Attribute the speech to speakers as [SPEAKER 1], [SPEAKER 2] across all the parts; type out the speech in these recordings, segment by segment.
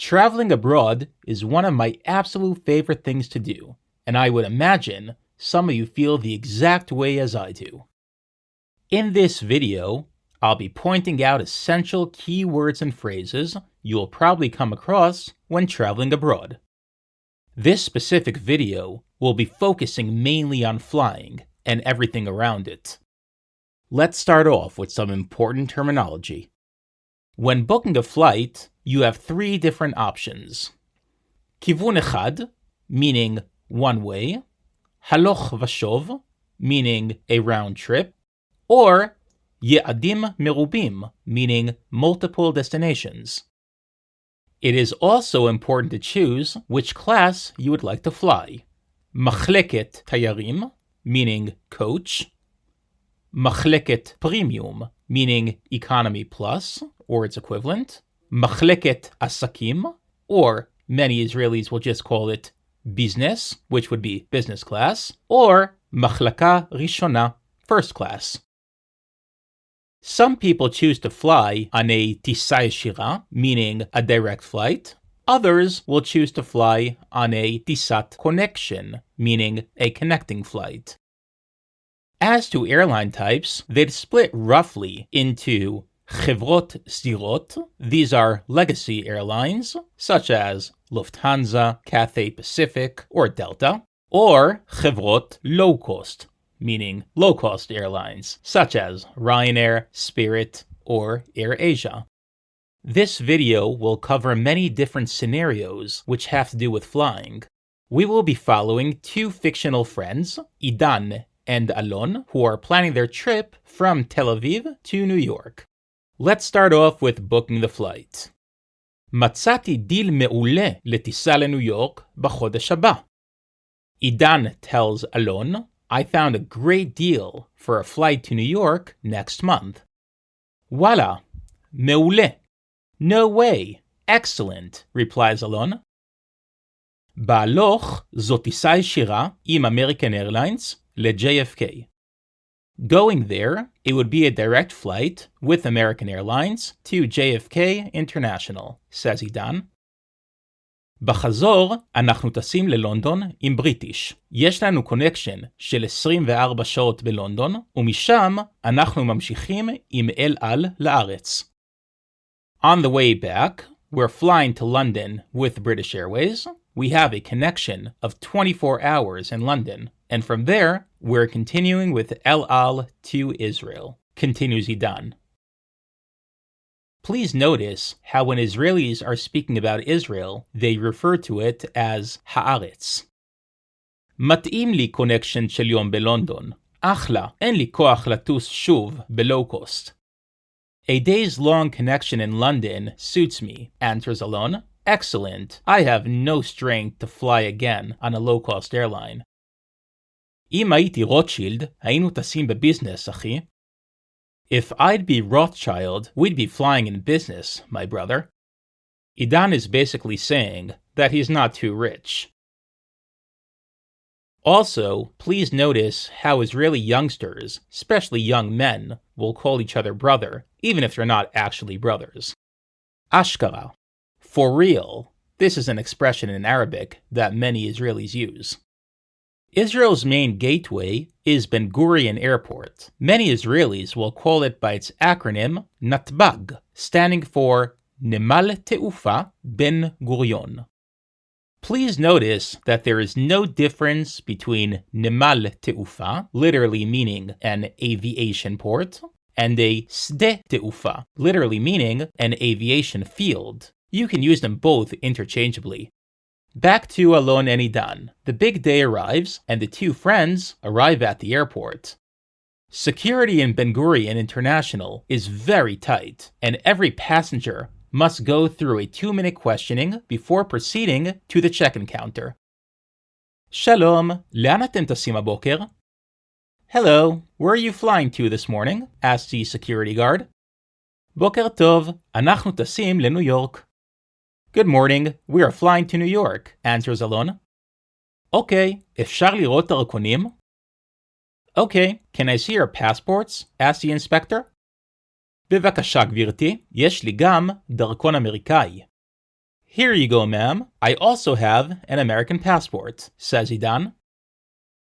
[SPEAKER 1] Traveling abroad is one of my absolute favorite things to do, and I would imagine some of you feel the exact way as I do. In this video, I'll be pointing out essential keywords and phrases you'll probably come across when traveling abroad. This specific video will be focusing mainly on flying and everything around it. Let's start off with some important terminology. When booking a flight, you have three different options. כיוון אחד, meaning one way, הלוך ושוב, meaning a round trip, or יעדים מרובים, meaning multiple destinations. It is also important to choose which class you would like to fly. מחלקת תיירים, meaning coach, מחלקת premium, meaning economy plus, or its equivalent, מחלקת עסקים, or many Israelis will just call it business, which would be business class, or מחלקה ראשונה, first class. Some people choose to fly on a טיסה ישירה, meaning a direct flight. Others will choose to fly on a טיסת connection, meaning a connecting flight. As to airline types, they'd split roughly into חברות סדירות. These are legacy airlines, such as Lufthansa, Cathay Pacific, or Delta, or חברות low cost, meaning low-cost airlines, such as Ryanair, Spirit, or AirAsia. This video will cover many different scenarios which have to do with flying. We will be following two fictional friends, Idan and Alon, who are planning their trip from Tel Aviv to New York. Let's start off with booking the flight. מצאתי דיל מעולה לטיסה לניו יורק בחודש הבא. Idan tells Alon, I found a great deal for a flight to New York next month. Voila, מעולה. No way, excellent, replies Alon. בהלוך זו טיסה ישירה עם American Airlines ל-JFK. Going there, it would be a direct flight with American Airlines to JFK International, says Idan. בחזור, אנחנו טסים ללונדון עם בריטיש. יש לנו קונקשן של 24 שעות בלונדון, ומשם אנחנו ממשיכים עם אל על לארץ. On the way back, we're flying to London with British Airways. We have a connection of 24 hours in London, and from there, we're continuing with El Al to Israel, continues Idan. Please notice how when Israelis are speaking about Israel, they refer to it as Haaretz. מתאים לי קונקשן של יום בלונדון. אחלה, אין לי כוח לטוס שוב בלואו קוסט. A days-long connection in London suits me, answers Alon. Excellent. I have no strength to fly again on a low-cost airline. אם הייתי רוטשילד, היינו טסים בביזנס, אחי. If I'd be Rothschild, we'd be flying in business, my brother. Idan is basically saying that he's not too rich. Also, please notice how Israeli youngsters, especially young men, will call each other brother, even if they're not actually brothers. Ashkara. For real. This is an expression in Arabic that many Israelis use. Israel's main gateway is Ben Gurion Airport. Many Israelis will call it by its acronym NATBAG, standing for Nemal Teufa Ben Gurion. Please notice that there is no difference between Nemal Teufa, literally meaning an aviation port, and a Sde Teufa, literally meaning an aviation field. You can use them both interchangeably. Back to Alon and Idan. The big day arrives, and the two friends arrive at the airport. Security in Ben Gurion International is very tight, and every passenger must go through a 2-minute questioning before proceeding to the check-in counter. Shalom, לאן אתם טסים הבוקר? Hello, where are you flying to this morning? asks the security guard. בוקר טוב, אנחנו טסים לניו יורק. Good morning, we are flying to New York, answers Alon. Okay, אפשר לראות דרכונים? Okay, can I see your passports? asks the inspector. בבקשה גבירתי, יש לי גם דרכון אמריקאי. Here you go, ma'am. I also have an American passport, says עידן.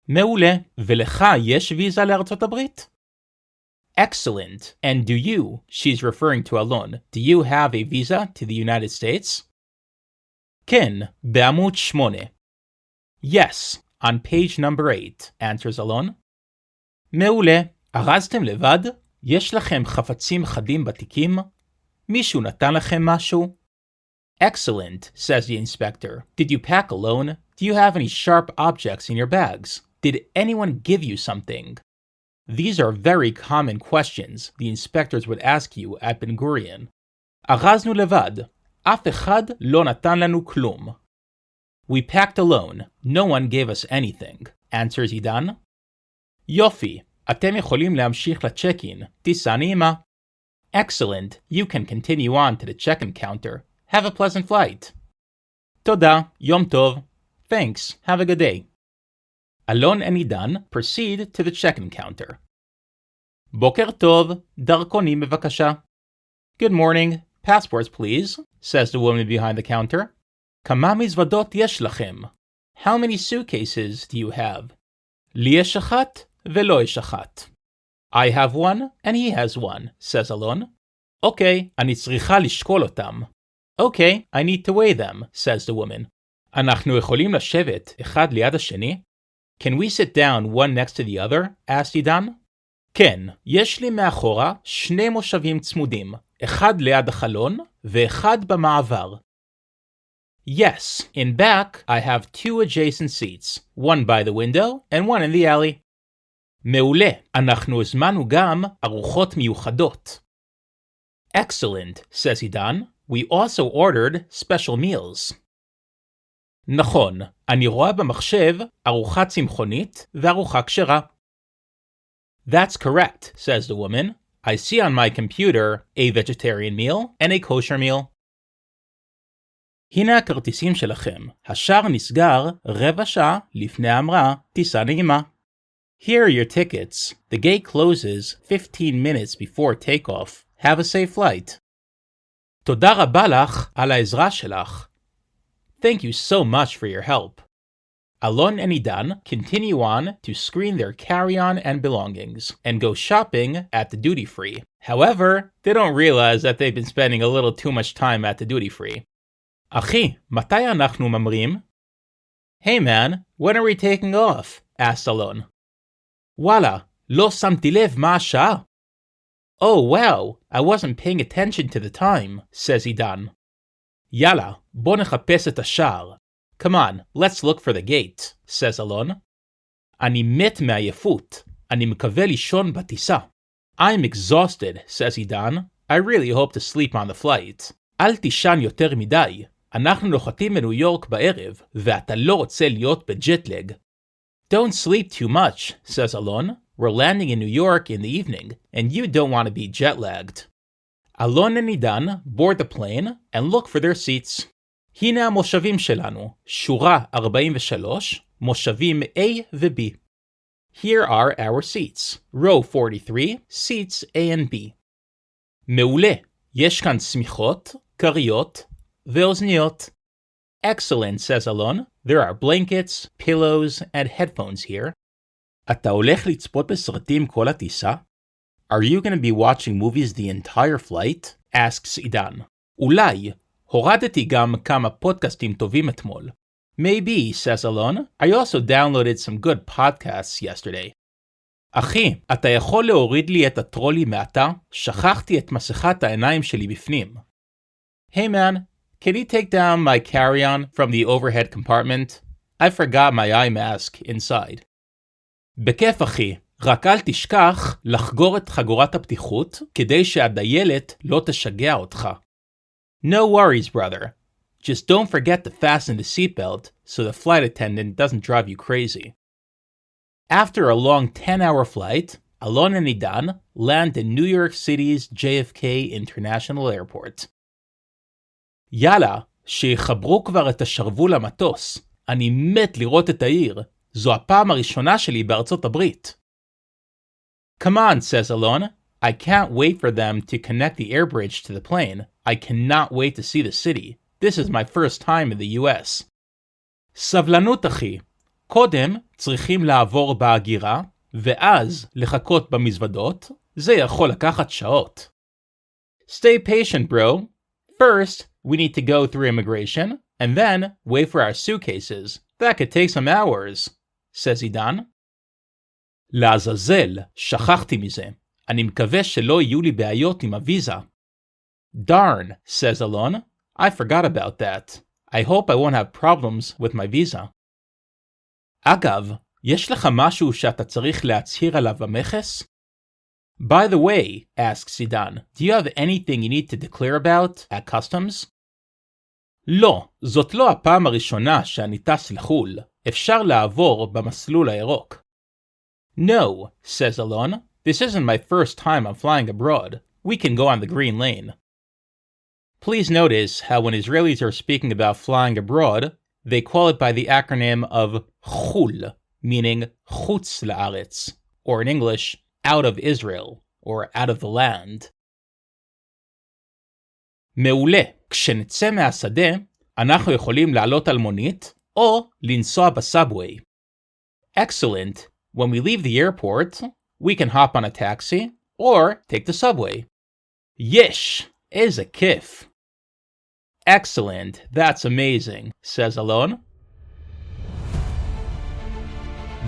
[SPEAKER 1] מעולה, ולך יש ויזה לארצות הברית? Excellent. And do you, she's referring to Alon, do you have a visa to the United States? כן, בעמוד 8. Yes, on page number 8, answers Alon. מעולה. ארזתם לבד? יש לכם חפצים חדים בתיקים? מישהו נתן לכם משהו? Excellent, says the inspector. Did you pack alone? Do you have any sharp objects in your bags? Did anyone give you something? These are very common questions the inspectors would ask you at Ben Gurion. ארזנו לבד. אף אחד לא נתן לנו כלום. We packed alone. No one gave us anything, answers עידן. יופי. אתם יכולים להמשיך לצ'ק-אין. טיסה נעימה. Excellent. You can continue on to the check-in counter. Have a pleasant flight. תודה. יום טוב. Thanks. Have a good day. Alon and עידן proceed to the check-in counter. בוקר טוב. דרכונים בבקשה. Good morning. Passports, please, says the woman behind the counter. כמה מזוודות יש לכם? How many suitcases do you have? לי יש אחת ולא יש אחת. I have one and he has one, says Alon. Okay, אני צריכה לשקול אותם. Okay, I need to weigh them, says the woman. אנחנו יכולים לשבת אחד ליד השני? Can we sit down one next to the other? asked עידן. כן, יש לי מאחורה שני מושבים צמודים, אחד ליד החלון ואחד במעבר. Yes, in back I have two adjacent seats, one by the window and one in the alley. מעולה, אנחנו הזמנו גם ארוחות מיוחדות. Excellent, says עידן. We also ordered special meals. נכון, אני רואה במחשב ארוחה צמחונית וארוחה כשרה. That's correct, says the woman. I see on my computer a vegetarian meal and a kosher meal. הנה הכרטיסים שלכם. השער נסגר רבע שעה לפני ההמראה. טיסה נעימה. Here are your tickets. The gate closes 15 minutes before takeoff. Have a safe flight. תודה רבה לך על העזרה שלך. Thank you so much for your help. Alon and עידן continue on to screen their carry-on and belongings and go shopping at the duty-free. However, they don't realize that they've been spending a little too much time at the duty-free. אחי, מתי אנחנו ממריאים? Hey man, when are we taking off? asked Alon. וואלה, לא שמתי לב מה השעה. Oh wow, I wasn't paying attention to the time, says עידן. יאללה, בוא נחפש את השער. Come on, let's look for the gate, says Alon. אני מת מעייפות. אני מקווה לישון בטיסה. I'm exhausted, says עידן. I really hope to sleep on the flight. אל תישן יותר מדי. אנחנו נוחתים בניו יורק בערב, ואתה לא רוצה להיות בג'טלג. Don't sleep too much, says Alon. We're landing in New York in the evening, and you don't want to be jet-lagged. Alon and עידן board the plane and look for their seats. הנה המושבים שלנו, שורה 43, מושבים A ו-B. Here are our seats, row 43, seats A and B. מעולה, יש כאן שמיכות, כריות ואוזניות. Excellent, says Alon. There are blankets, pillows, and headphones here. אתה הולך לצפות בסרטים כל הטיסה? Are you going to be watching movies the entire flight? asks עידן. אולי. הורדתי גם כמה פודקאסטים טובים אתמול. Maybe, says Alon. I also downloaded some good podcasts yesterday. אחי, אתה יכול להוריד לי את הטרולי מעתה? שכחתי את מסכת העיניים שלי בפנים. Hey man, can you take down my carry-on from the overhead compartment? I forgot my eye mask inside. בכיף אחי, רק אל תשכח לחגור את חגורת הפתיחות כדי שהדיילת לא תשגע אותך. No worries, brother. Just don't forget to fasten the seatbelt so the flight attendant doesn't drive you crazy. After a long 10-hour flight, Alon and עידן land in New York City's JFK International Airport. יאללה, שיחברו כבר את השרוול למטוס. אני מת לראות את העיר. זו הפעם הראשונה שלי בארצות הברית. Come on, says Alon. I can't wait for them to connect the air bridge to the plane. I cannot wait to see the city. This is my first time in the US. סבלנות אחי. קודם צריכים לעבור בהגירה, ואז לחכות במזוודות. זה יכול לקחת שעות. Stay patient, bro. First, we need to go through immigration, and then wait for our suitcases. That could take some hours, says עידן. לעזאזל, שכחתי מזה. אני מקווה שלא יהיו לי בעיות עם הוויזה. Darn, says Alon. I forgot about that. I hope I won't have problems with my visa. אגב, יש לך משהו שאתה צריך להצהיר עליו במכס? By the way, asks עידן, do you have anything you need to declare about at customs? לא, זאת לא הפעם הראשונה שאני טס לחו"ל. אפשר לעבור במסלול הירוק. No, says Alon. This isn't my first time I'm flying abroad. We can go on the green lane. Please notice how when Israelis are speaking about flying abroad, they call it by the acronym of חו"ל, meaning חוץ לארץ, or in English, out of Israel, or out of the land. מעולה, כשנצא מהשדה, אנחנו יכולים לעלות על מונית, או לנסוע בסאבווי. Excellent. When we leave the airport, we can hop on a taxi, or take the subway. Yesh! איזה כיף! Excellent, that's amazing, says Alon.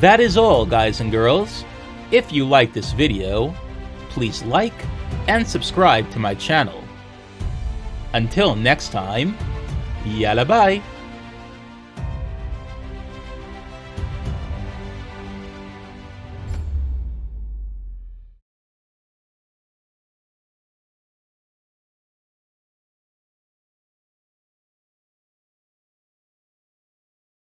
[SPEAKER 1] That is all, guys and girls. If you like this video, please like and subscribe to my channel. Until next time, yalla bye!